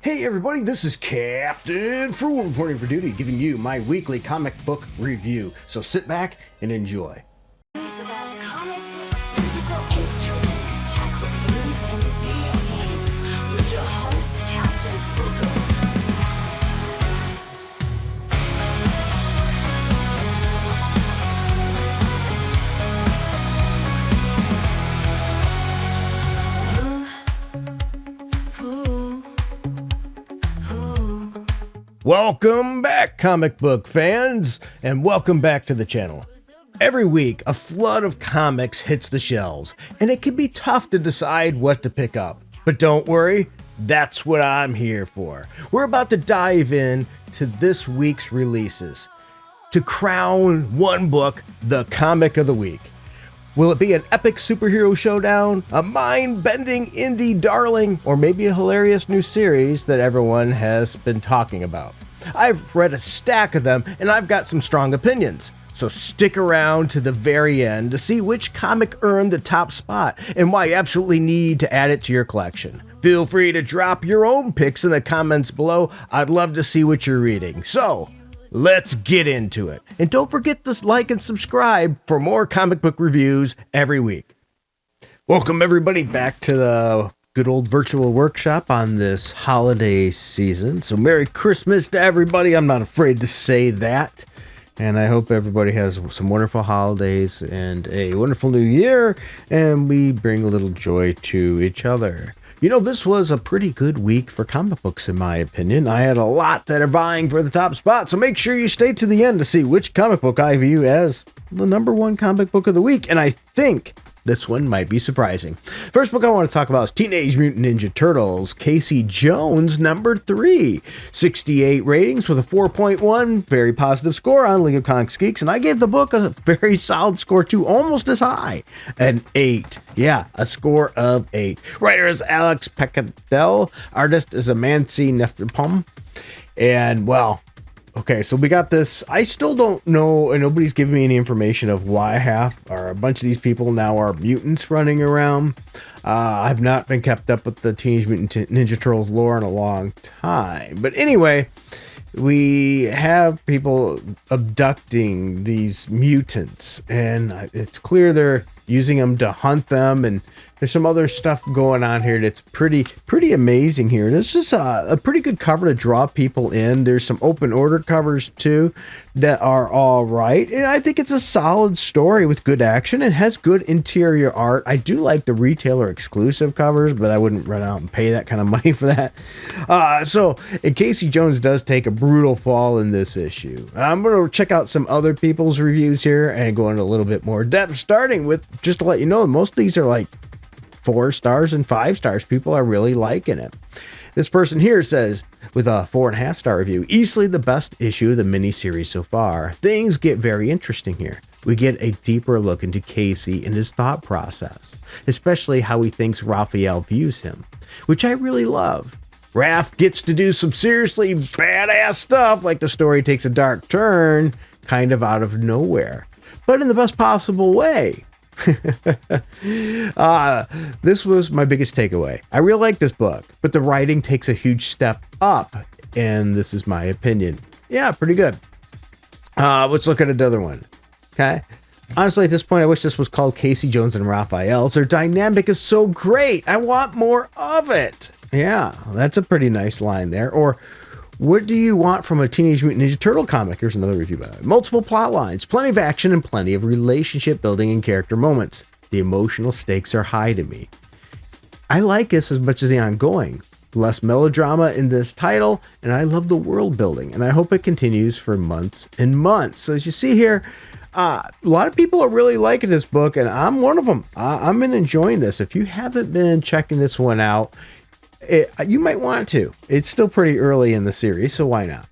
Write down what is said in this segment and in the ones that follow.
Hey everybody, this is Captain Fool reporting for duty, giving you my weekly comic book review. So sit back and enjoy. News about comic books, musical instruments, tech reviews, and video games with your host, Captain Frugal. Welcome back, comic book fans, and welcome back to the channel. Every week, a flood of comics hits the shelves, and it can be tough to decide what to pick up. But don't worry, that's what I'm here for. We're about to dive in to this week's releases to crown one book the comic of the week. Will it be an epic superhero showdown, a mind-bending indie darling, or maybe a hilarious new series that everyone has been talking about? I've read a stack of them, and I've got some strong opinions. So stick around to the very end to see which comic earned the top spot and why you absolutely need to add it to your collection. Feel free to drop your own picks in the comments below. I'd love to see what you're reading. So, let's get into it. And don't forget to like and subscribe for more comic book reviews every week. Welcome everybody back to the good old virtual workshop on this holiday season. So Merry Christmas to everybody. I'm not afraid to say that. And I hope everybody has some wonderful holidays and a wonderful new year. And we bring a little joy to each other. You know, this was a pretty good week for comic books, in my opinion. I had a lot that are vying for the top spot, so make sure you stay to the end to see which comic book I view as the number one comic book of the week. And I think this one might be surprising. First book I want to talk about is Teenage Mutant Ninja Turtles, Casey Jones, number 3. 68 ratings with a 4.1, very positive score on League of Comics Geeks, and I gave the book a very solid score too, almost as high, an 8. Yeah, a score of 8. Writer is Alex Pecadell, artist is Amansi Nefapom, and well, okay, so we got this. I still don't know, and nobody's giving me any information of why half or a bunch of these people now are mutants running around. I've not been kept up with the Teenage Mutant Ninja Turtles lore in a long time. But anyway, we have people abducting these mutants, and it's clear they're using them to hunt them, and there's some other stuff going on here that's pretty amazing here. And it's just a pretty good cover to draw people in. There's some open order covers too that are all right, and I think it's a solid story with good action and has good interior art. I do like the retailer exclusive covers, but I wouldn't run out and pay that kind of money for that. So Casey Jones does take a brutal fall in this issue. I'm going to check out some other people's reviews here and go into a little bit more depth, starting with, just to let you know, most of these are like 4 stars and 5 stars. People are really liking it. This person here says, with a 4.5 star review, easily the best issue of the miniseries so far. Things get very interesting here. We get a deeper look into Casey and his thought process, especially how he thinks Raphael views him, which I really love. Raph gets to do some seriously badass stuff, like the story takes a dark turn, kind of out of nowhere, but in the best possible way. This was my biggest takeaway. I really like this book, but the writing takes a huge step up, and this is my opinion. Yeah, pretty good. Let's look at another one. Okay. Honestly, at this point, I wish this was called Casey Jones and Raphael. Their dynamic is so great. I want more of it. Yeah, that's a pretty nice line there. Or, what do you want from a Teenage Mutant Ninja Turtle comic? Here's another review by that. Multiple plot lines, plenty of action, and plenty of relationship building and character moments. The emotional stakes are high to me. I like this as much as the ongoing. Less melodrama in this title, and I love the world building, and I hope it continues for months and months. So as you see here, a lot of people are really liking this book, and I'm one of them. I'm enjoying this. If you haven't been checking this one out, you might want to. It's still pretty early in the series, so why not?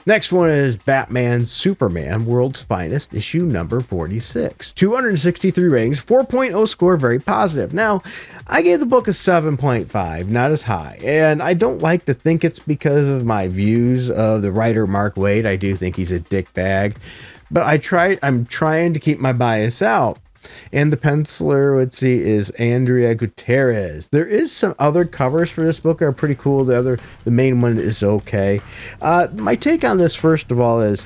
Next one is Batman Superman World's Finest, issue number 46. 263 ratings, 4.0 score, very positive. Now, I gave the book a 7.5, not as high. And I don't like to think it's because of my views of the writer Mark Waid. I do think he's a dickbag. But I'm trying to keep my bias out. And the penciler, let's see, is Andrea Gutierrez. There is some other covers for this book that are pretty cool. The main one is okay. My take on this, first of all, is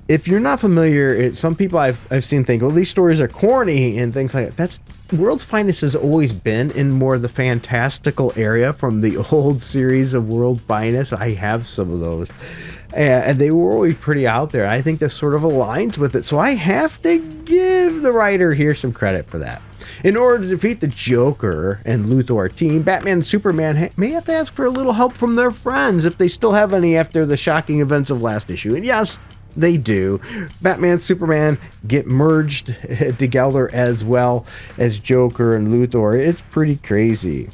if you're not familiar, some people I've seen think, well, these stories are corny and things like that. That's World's Finest has always been in more of the fantastical area from the old series of World's Finest. I have some of those. And they were always pretty out there. I think this sort of aligns with it. So I have to give the writer here some credit for that. In order to defeat the Joker and Luthor team, Batman and Superman may have to ask for a little help from their friends if they still have any after the shocking events of last issue. And yes, they do. Batman and Superman get merged together as well as Joker and Luthor. It's pretty crazy,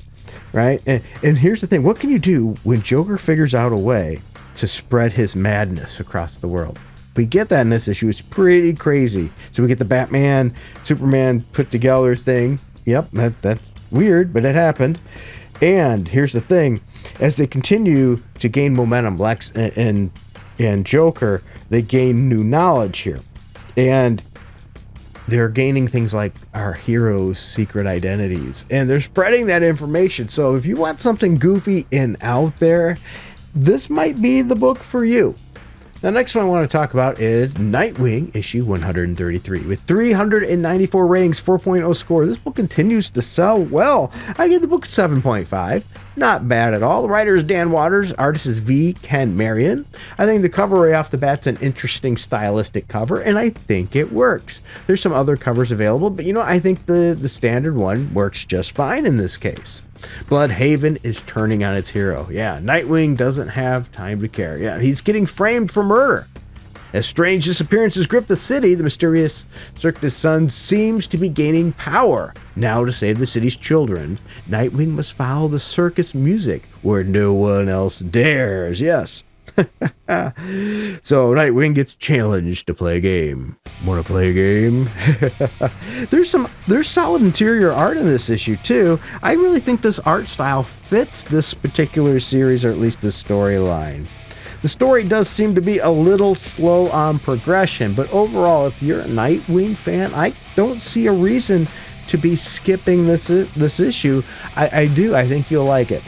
right? And here's the thing. What can you do when Joker figures out a way to spread his madness across the world? We get that in this issue. It's pretty crazy. So we get the Batman, Superman put together thing. Yep, that's weird, but it happened. And here's the thing. As they continue to gain momentum, Lex and Joker, they gain new knowledge here. And they're gaining things like our heroes' secret identities. And they're spreading that information. So if you want something goofy and out there, this might be the book for you. The next one I want to talk about is Nightwing, issue 133. With 394 ratings, 4.0 score, this book continues to sell well. I give the book 7.5. Not bad at all. The writer is Dan Waters. Artist is V. Ken Marion. I think the cover right off the bat's an interesting stylistic cover, and I think it works. There's some other covers available, but I think the standard one works just fine in this case. Bloodhaven is turning on its hero. Yeah, Nightwing doesn't have time to care. Yeah, he's getting framed for murder. As strange disappearances grip the city, the mysterious Cirque du Sun seems to be gaining power. Now, to save the city's children, Nightwing must follow the circus music where no one else dares. Yes. So Nightwing gets challenged to play a game. Want to play a game? There's solid interior art in this issue too. I really think this art style fits this particular series, or at least this storyline. The story does seem to be a little slow on progression, but overall, if you're a Nightwing fan, I don't see a reason to be skipping this issue. I think you'll like it.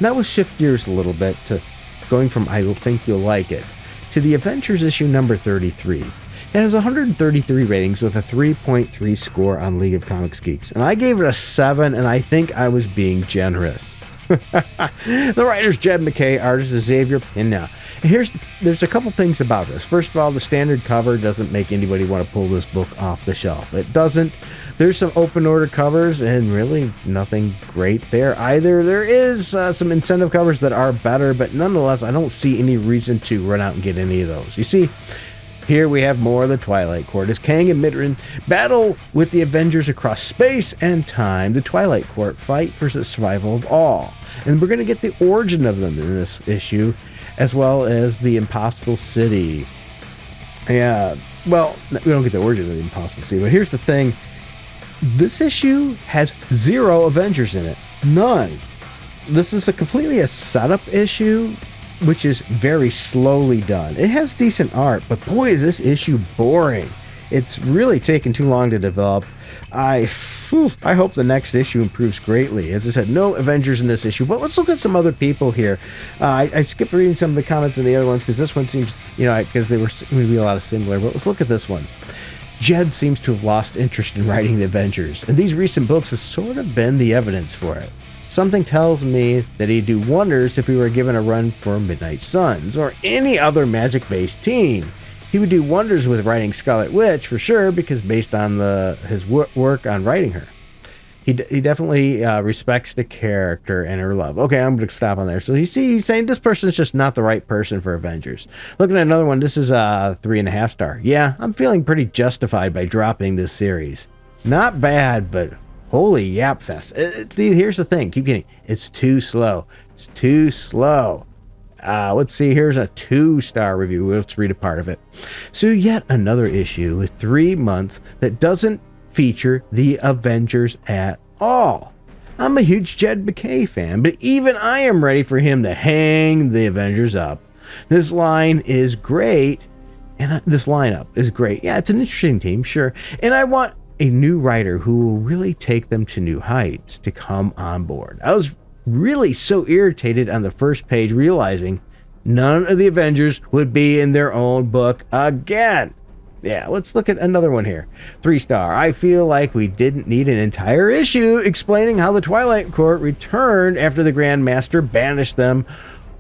Now we'll shift gears a little bit to going from I think you'll like it to the Avengers issue number 33. It has 133 ratings with a 3.3 score on League of Comics Geeks. And I gave it a 7, and I think I was being generous. The writer's Jed MacKay, artist is Xavier Pina. There's a couple things about this. First of all, the standard cover doesn't make anybody want to pull this book off the shelf. It doesn't. There's some open order covers and really nothing great there either. There is some incentive covers that are better, but nonetheless, I don't see any reason to run out and get any of those. You see, here we have more of the Twilight Court. As Kang and Midrin battle with the Avengers across space and time, the Twilight Court fight for the survival of all. And we're going to get the origin of them in this issue, as well as the Impossible City. Yeah, well, we don't get the origin of the Impossible City, but here's the thing. This issue has 0 Avengers in it. None. This is completely a setup issue, which is very slowly done. It has decent art, but boy, is this issue boring. It's really taken too long to develop. I hope the next issue improves greatly. As I said, no Avengers in this issue, but let's look at some other people here. I skipped reading some of the comments in the other ones because this one seems, because they were going to be a lot of similar, but let's look at this one. Jed seems to have lost interest in writing the Avengers, and these recent books have sort of been the evidence for it. Something tells me that he'd do wonders if he were given a run for Midnight Suns or any other magic-based team. He would do wonders with writing Scarlet Witch for sure, because based on his work on writing her. He definitely respects the character and her love. Okay, I'm going to stop on there. So he's saying this person is just not the right person for Avengers. Looking at another one, this is a 3.5 star. Yeah, I'm feeling pretty justified by dropping this series. Not bad, but holy yap fest. See, here's the thing. Keep getting. It's too slow. It's too slow. Let's see. Here's a 2-star review. Let's read a part of it. So yet another issue with 3 months that doesn't feature the Avengers at all. I'm a huge Jed MacKay fan, but even I am ready for him to hang the Avengers up. This line is great, and this lineup is great. Yeah, it's an interesting team, sure. And I want a new writer who will really take them to new heights to come on board. I was really so irritated on the first page, realizing none of the Avengers would be in their own book again. Yeah, let's look at another one here. 3-star. I feel like we didn't need an entire issue explaining how the Twilight Court returned after the Grand Master banished them,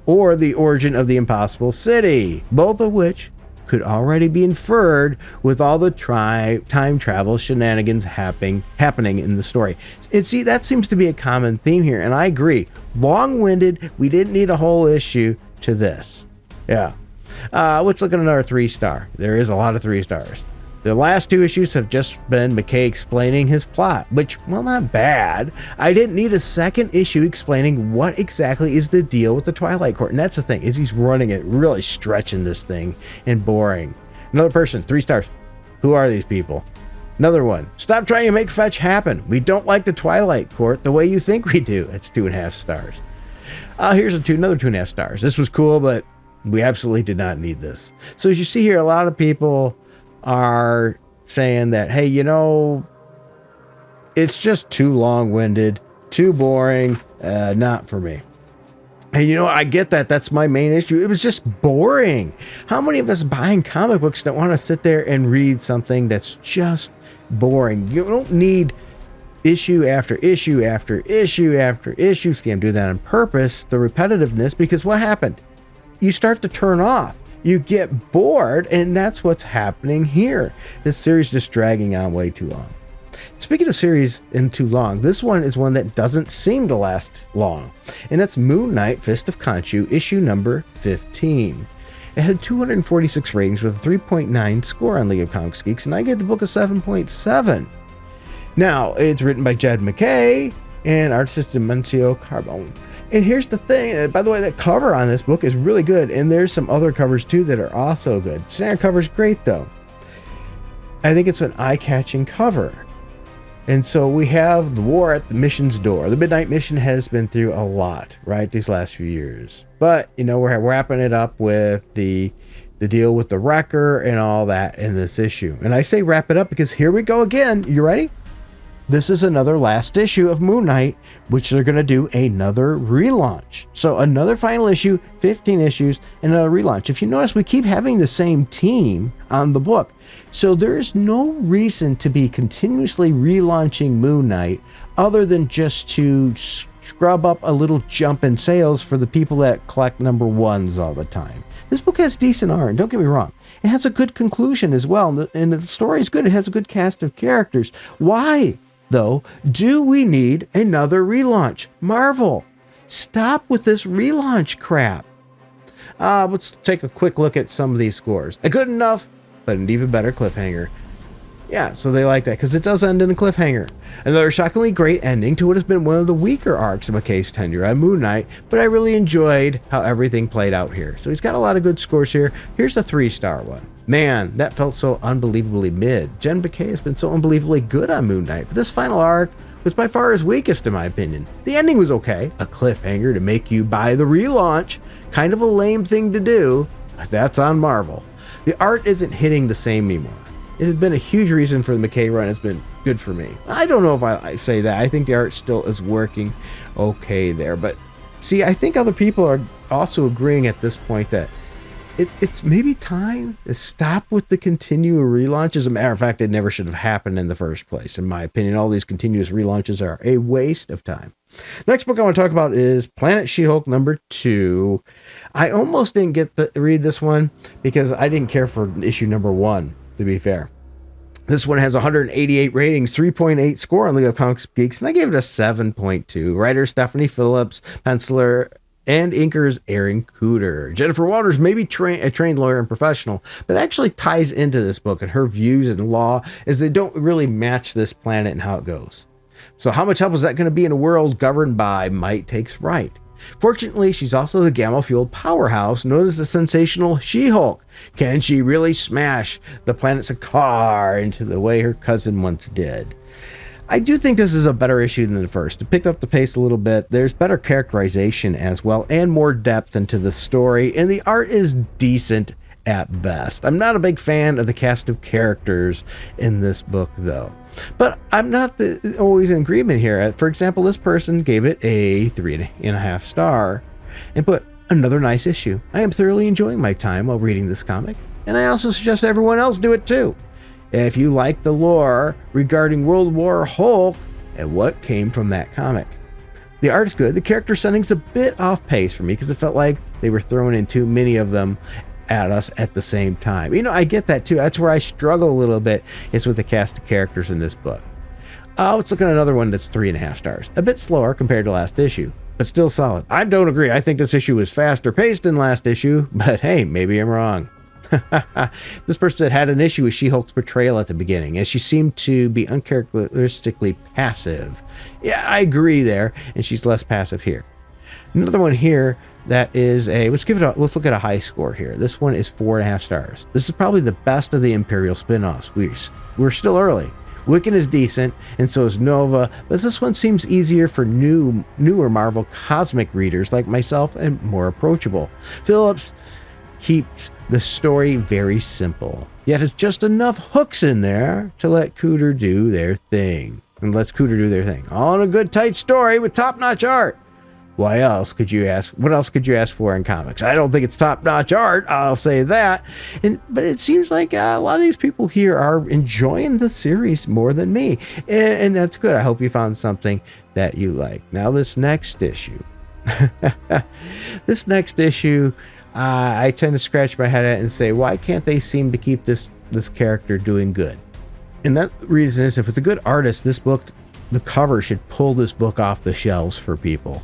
or the origin of the Impossible City, both of which could already be inferred with all the time travel shenanigans happening in the story. And see, that seems to be a common theme here, and I agree. Long-winded, we didn't need a whole issue to this. Yeah. Let's look at another 3-star. There is a lot of 3 stars. The last 2 issues have just been McKay explaining his plot, which, well, not bad. I didn't need a second issue explaining what exactly is the deal with the Twilight Court. And that's the thing, is he's running it, really stretching this thing and boring. Another person, 3 stars. Who are these people? Another one. Stop trying to make fetch happen. We don't like the Twilight Court the way you think we do. That's 2.5 stars. Here's another 2.5 stars. This was cool, but we absolutely did not need this. So as you see here, a lot of people are saying that, hey, it's just too long-winded, too boring, not for me. And I get that. That's my main issue. It was just boring. How many of us buying comic books don't want to sit there and read something that's just boring? You don't need issue after issue after issue after issue. See, I'm doing that on purpose, the repetitiveness, because what happened? You start to turn off. You get bored, and that's what's happening here. This series just dragging on way too long. Speaking of series in too long, this one is one that doesn't seem to last long, and that's Moon Knight Fist of Khonshu, issue number 15. It had 246 ratings with a 3.9 score on League of Comics Geeks, and I gave the book a 7.7. Now, it's written by Jed McKay and artist Dimencio Carbone. And here's the thing, by the way, that cover on this book is really good, and there's some other covers too that are also good. Standard cover's great though. I think it's an eye-catching cover. And so we have the war at the mission's door. The Midnight Mission has been through a lot, right, these last few years. But, we're wrapping it up with the deal with the Wrecker and all that in this issue. And I say wrap it up because here we go again. You ready? This is another last issue of Moon Knight, which they're going to do another relaunch. So another final issue, 15 issues, and another relaunch. If you notice, we keep having the same team on the book. So there's no reason to be continuously relaunching Moon Knight other than just to scrub up a little jump in sales for the people that collect number 1s all the time. This book has decent art, don't get me wrong. It has a good conclusion as well, and the story is good. It has a good cast of characters. Why, though, do we need another relaunch? Marvel, stop with this relaunch crap. Let's take a quick look at some of these scores. A good enough, but an even better cliffhanger. Yeah, so they like that because it does end in a cliffhanger. Another shockingly great ending to what has been one of the weaker arcs of McKay's tenure on Moon Knight, but I really enjoyed how everything played out here. So he's got a lot of good scores here. Here's a 3-star one. Man, that felt so unbelievably mid. Jen McKay has been so unbelievably good on Moon Knight, but this final arc was by far his weakest in my opinion. The ending was okay, a cliffhanger to make you buy the relaunch, kind of a lame thing to do, but that's on Marvel. The art isn't hitting the same anymore. It has been a huge reason for the McKay run. It's been good for me. I don't know if I say that. I think the art still is working okay there, but see, I think other people are also agreeing at this point that it's maybe time to stop with the continual relaunches. As a matter of fact, it never should have happened in the first place. In my opinion, all these continuous relaunches are a waste of time. Next book I want to talk about is Planet She-Hulk number 2. I almost didn't get to read this one because I didn't care for issue number 1, to be fair. This one has 188 ratings, 3.8 score on League of Comics Geeks, and I gave it a 7.2. Writer Stephanie Phillips, penciler and inkers Aaron Cooter. Jennifer Walters may be a trained lawyer and professional, but actually ties into this book and her views and law as they don't really match this planet and how it goes. So how much help is that going to be in a world governed by might takes right? Fortunately, she's also the gamma-fueled powerhouse known as the sensational She-Hulk. Can she really smash the planet's car into the way her cousin once did? I do think this is a better issue than the first. It picked up the pace a little bit. There's better characterization as well and more depth into the story, and the art is decent at best. I'm not a big fan of the cast of characters in this book, though. But I'm not always in agreement here. For example, this person gave it a 3.5 star and put another nice issue. I am thoroughly enjoying my time while reading this comic, and I also suggest everyone else do it too. If you like the lore regarding World War Hulk and what came from that comic. The art is good. The character setting's a bit off pace for me because it felt like they were throwing in too many of them at us at the same time. I get that too. That's where I struggle a little bit, is with the cast of characters in this book. Let's look at another one that's 3.5 stars. A bit slower compared to last issue, but still solid. I don't agree. I think this issue was faster paced than last issue, but hey, maybe I'm wrong. This person had an issue with She-Hulk's portrayal at the beginning, as she seemed to be uncharacteristically passive. Yeah, I agree there, and she's less passive here. Another one here that is let's look at a high score here. This one is 4.5 stars. This is probably the best of the Imperial spin-offs. We're still early. Wiccan is decent, and so is Nova, but this one seems easier for newer Marvel cosmic readers like myself and more approachable. Phillips keeps the story very simple, yet has just enough hooks in there to let Cooter do their thing. All in a good, tight story with top-notch art. What else could you ask for in comics? I don't think it's top-notch art, I'll say that. But it seems like a lot of these people here are enjoying the series more than me. And that's good. I hope you found something that you like. Now, this next issue. I tend to scratch my head at it and say, why can't they seem to keep this character doing good? And that reason is, if it's a good artist, the cover should pull this book off the shelves for people.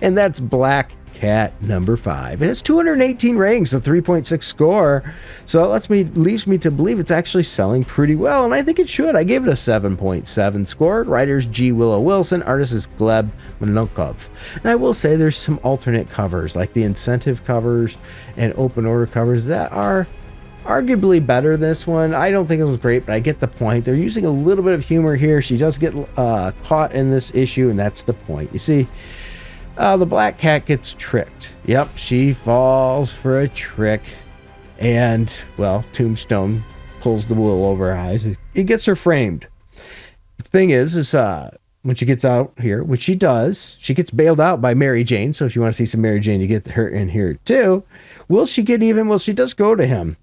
And that's Black Cat number 5. It has 218 ratings with 3.6 score. So that leaves me to believe it's actually selling pretty well, and I think it should. I gave it a 7.7 score. Writer's G. Willow Wilson, artist is Gleb Monokov. And I will say there's some alternate covers, like the incentive covers and open order covers, that are arguably better than this one. I don't think it was great, but I get the point. They're using a little bit of humor here. She does get caught in this issue, and that's the point. You see, the Black Cat gets tricked. Yep, she falls for a trick, and, well, Tombstone pulls the wool over her eyes. He gets her framed. The thing is when she gets out here, which she does, she gets bailed out by Mary Jane. So if you want to see some Mary Jane, you get her in here too. Will she get even? Well, she does go to him.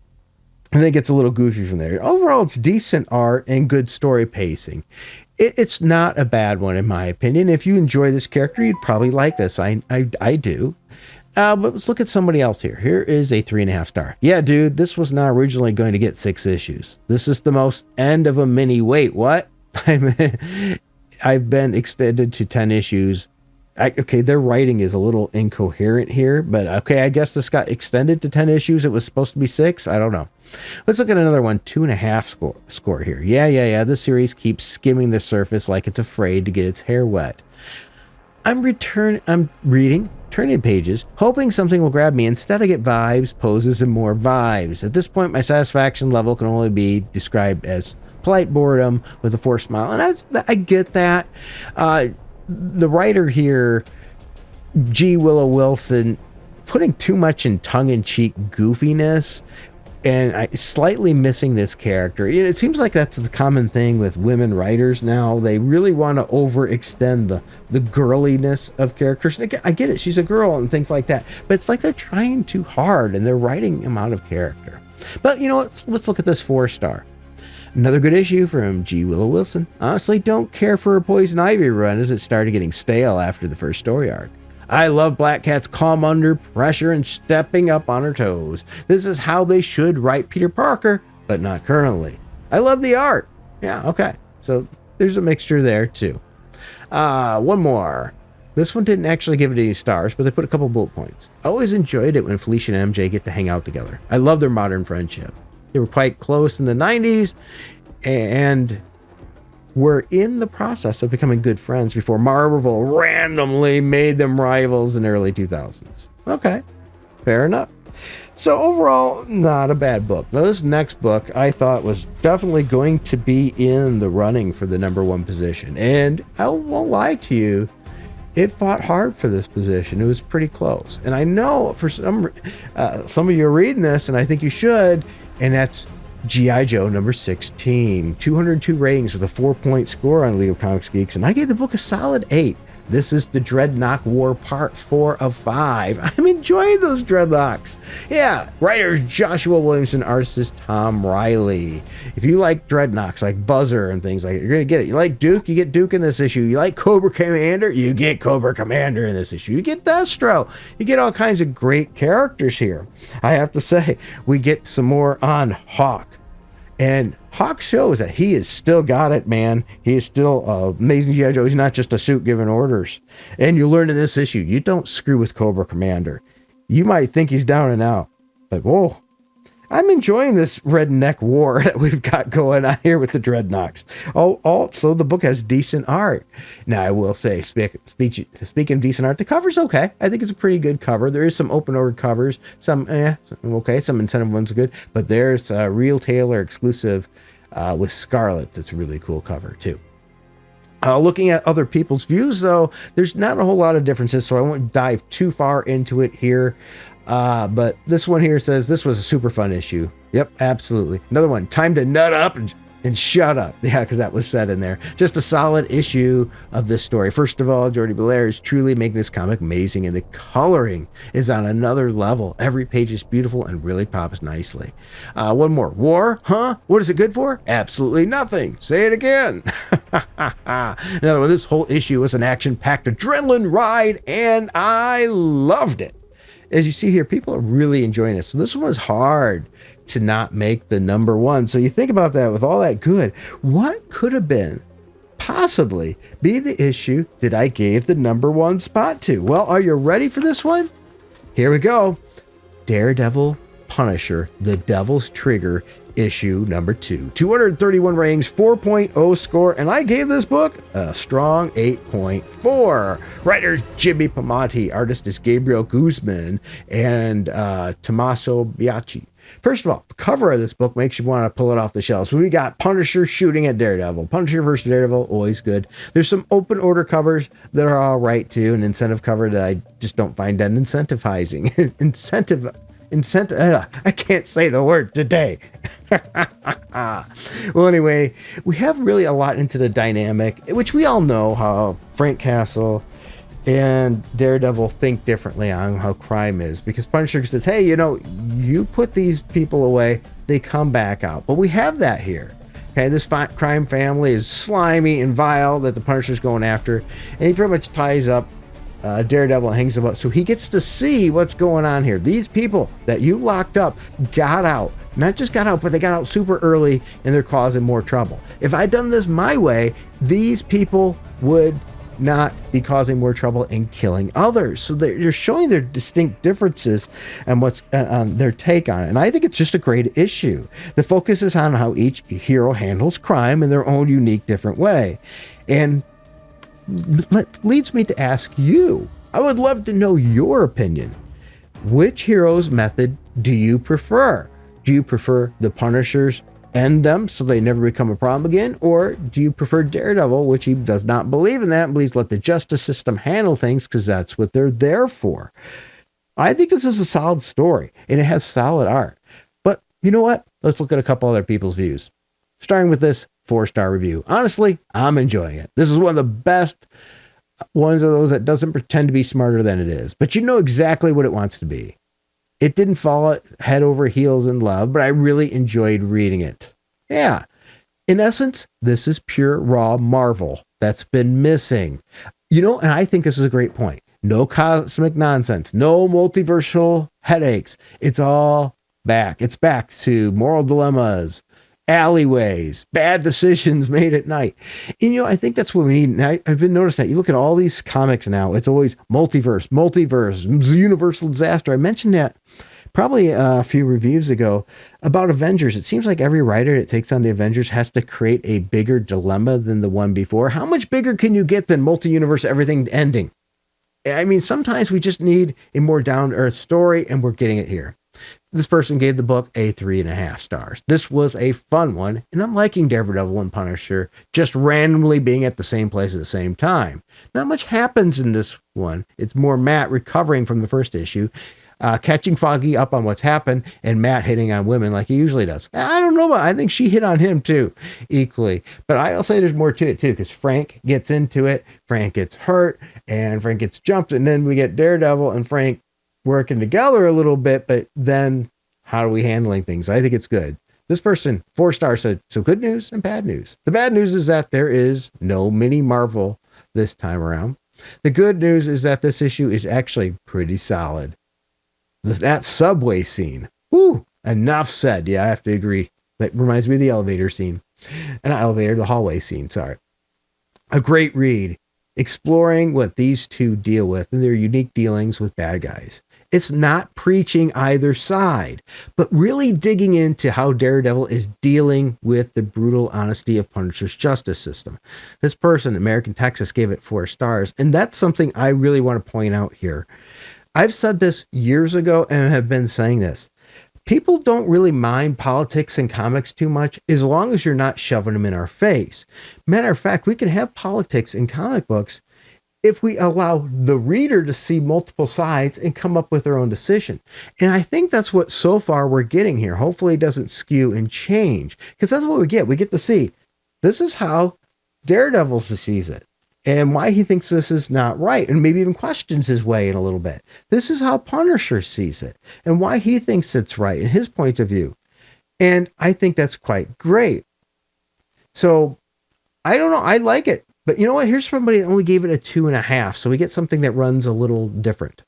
And then it gets a little goofy from there. Overall, it's decent art and good story pacing. It's not a bad one, in my opinion. If you enjoy this character, you'd probably like this. I do. But let's look at somebody else here. Here is a 3.5 star. Yeah, dude, this was not originally going to get 6 issues. This is the most end of a mini. Wait, what? I've been extended to 10 issues. Okay, their writing is a little incoherent here, but okay, I guess this got extended to 10 issues. It was supposed to be 6. I don't know. Let's look at another one. 2.5 score here. Yeah. This series keeps skimming the surface like it's afraid to get its hair wet. I'm reading, turning pages, hoping something will grab me. Instead, I get vibes, poses, and more vibes. At this point, my satisfaction level can only be described as polite boredom with a forced smile, and I get that. The writer here, G. Willow Wilson, putting too much in tongue-in-cheek goofiness, and slightly missing this character. It seems like that's the common thing with women writers now. They really want to overextend the girliness of characters. And I get it, she's a girl and things like that, but it's like they're trying too hard and they're writing him out of character. But you know what? Let's look at this 4-star. Another good issue from G. Willow Wilson. Honestly, don't care for a Poison Ivy run, as it started getting stale after the first story arc. I love Black Cat's calm under pressure and stepping up on her toes. This is how they should write Peter Parker, but not currently. I love the art. Yeah, okay. So there's a mixture there too. One more. This one didn't actually give it any stars, but they put a couple bullet points. I always enjoyed it when Felicia and MJ get to hang out together. I love their modern friendship. They were quite close in the 90s and were in the process of becoming good friends before Marvel randomly made them rivals in the early 2000s. Okay, fair enough. So overall, not a bad book. Now, this next book I thought was definitely going to be in the running for the #1 position. And I won't lie to you, it fought hard for this position. It was pretty close. And I know for some of you are reading this, and I think you should, and that's G.I. Joe number 16. 202 ratings with a 4-point score on League of Comics Geeks, and I gave the book a solid 8. This is the Dreadnought War Part 4 of 5. I'm enjoying those Dreadnoughts. Yeah, writers Joshua Williamson, artist Tom Riley. If you like Dreadnoughts, like Buzzer and things like that, you're going to get it. You like Duke, you get Duke in this issue. You like Cobra Commander, you get Cobra Commander in this issue. You get Destro. You get all kinds of great characters here. I have to say, we get some more on Hawk. And Hawk shows that he has still got it, man. He is still amazing G.I. Joe. He's not just a suit giving orders. And you learn in this issue, you don't screw with Cobra Commander. You might think he's down and out, but whoa. I'm enjoying this redneck war that we've got going on here with the Dreadnoughts. Oh, also, the book has decent art. Now, I will say, speaking of decent art, the cover's okay. I think it's a pretty good cover. There is some open order covers. Some okay. Some incentive ones are good. But there's a Real Taylor exclusive with Scarlet that's a really cool cover, too. Looking at other people's views, though, there's not a whole lot of differences, so I won't dive too far into it here. But this one here says this was a super fun issue. Yep, absolutely. Another one, time to nut up and shut up. Yeah, because that was said in there. Just a solid issue of this story. First of all, Jordi Belair is truly making this comic amazing, and the coloring is on another level. Every page is beautiful and really pops nicely. One more. War? Huh? What is it good for? Absolutely nothing. Say it again. Another one. This whole issue was an action-packed adrenaline ride, and I loved it. As you see here, people are really enjoying this. So this one was hard to not make the number one. So you think about that with all that good. What could have been possibly be the issue that I gave the number one spot to? Well, are you ready for this one? Here we go. Daredevil Punisher, The Devil's Trigger, issue number 2. 231 ratings, 4.0 score, and I gave this book a strong 8.4. Writers Jimmy Pamati, artist is Gabriel Guzman, and Tommaso Biaggi. First of all, the cover of this book makes you want to pull it off the shelf. So we got Punisher shooting at Daredevil. Punisher versus Daredevil, always good. There's some open order covers that are all right too. An incentive cover that I just don't find that incentivizing. I can't say the word today. Well, anyway, we have really a lot into the dynamic, which we all know how Frank Castle and Daredevil think differently on how crime is, because Punisher says, hey, you put these people away, they come back out. But we have that here. Okay, this crime family is slimy and vile that the Punisher's going after, and he pretty much ties up Daredevil and hangs him up, so he gets to see what's going on here. These people that you locked up got out. Not just got out, but they got out super early, and they're causing more trouble. If I'd done this my way, these people would not be causing more trouble and killing others. So they're showing their distinct differences and what's their take on it. And I think it's just a great issue. The focus is on how each hero handles crime in their own unique, different way. And leads me to ask you, I would love to know your opinion. Which hero's method do you prefer? Do you prefer the Punishers end them so they never become a problem again? Or do you prefer Daredevil, which he does not believe in that and believes let the justice system handle things because that's what they're there for? I think this is a solid story and it has solid art. But you know what? Let's look at a couple other people's views. Starting with this 4-star review. Honestly, I'm enjoying it. This is one of the best ones of those that doesn't pretend to be smarter than it is, but you know exactly what it wants to be. It didn't fall head over heels in love, but I really enjoyed reading it. Yeah. In essence, this is pure raw Marvel that's been missing. And I think this is a great point. No cosmic nonsense, no multiversal headaches. It's all back. It's back to moral dilemmas, alleyways, bad decisions made at night. And I think that's what we need. And I've been noticing that you look at all these comics now, it's always multiverse, universal disaster. I mentioned that probably a few reviews ago about Avengers. It seems like every writer that takes on the Avengers has to create a bigger dilemma than the one before. How much bigger can you get than multi-universe everything ending? I mean, sometimes we just need a more down-to-earth story, and we're getting it here. This person gave the book a 3.5 stars. This was a fun one, and I'm liking Daredevil and Punisher just randomly being at the same place at the same time. Not much happens in this one. It's more Matt recovering from the first issue, catching Foggy up on what's happened, and Matt hitting on women like he usually does. I don't know, but I think she hit on him too, equally. But I'll say there's more to it too, because Frank gets into it, Frank gets hurt, and Frank gets jumped, and then we get Daredevil and Frank working together a little bit, but then how are we handling things? I think it's good. This person, 4 stars, said, so good news and bad news. The bad news is that there is no mini Marvel this time around. The good news is that this issue is actually pretty solid. That subway scene, whoo, enough said. Yeah, I have to agree. That reminds me of the elevator scene. Not elevator, the hallway scene, sorry. A great read, exploring what these two deal with and their unique dealings with bad guys. It's not preaching either side, but really digging into how Daredevil is dealing with the brutal honesty of Punisher's justice system. This person, American Texas, gave it 4 stars, and that's something I really want to point out here. I've said this years ago and have been saying this. People don't really mind politics and comics too much as long as you're not shoving them in our face. Matter of fact, we can have politics in comic books if we allow the reader to see multiple sides and come up with their own decision. And I think that's what so far we're getting here. Hopefully it doesn't skew and change, because that's what we get. We get to see this is how Daredevil sees it and why he thinks this is not right, and maybe even questions his way in a little bit. This is how Punisher sees it and why he thinks it's right in his point of view. And I think that's quite great. So I don't know. I like it. But you know what? Here's somebody that only gave it a 2.5. So we get something that runs a little different.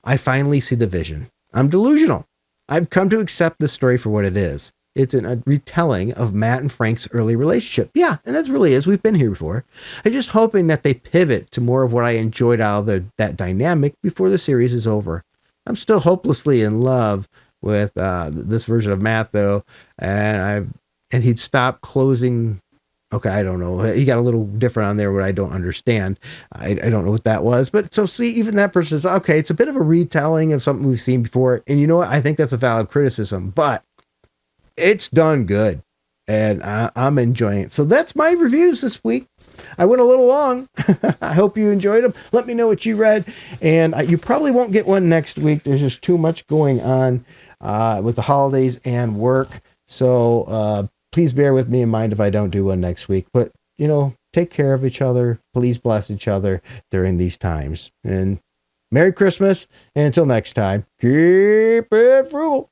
I finally see the vision. I'm delusional. I've come to accept this story for what it is. It's a retelling of Matt and Frank's early relationship. Yeah, and that's really is. We've been here before. I'm just hoping that they pivot to more of what I enjoyed out of that dynamic before the series is over. I'm still hopelessly in love with this version of Matt, though, and he'd stop closing. Okay, I don't know. He got a little different on there, what I don't understand. I don't know what that was. But so see, even that person says, okay, it's a bit of a retelling of something we've seen before. And you know what? I think that's a valid criticism, but it's done good. And I'm enjoying it. So that's my reviews this week. I went a little long. I hope you enjoyed them. Let me know what you read. And you probably won't get one next week. There's just too much going on with the holidays and work. So, please bear with me in mind if I don't do one next week. But, take care of each other. Please bless each other during these times. And Merry Christmas. And until next time, keep it frugal.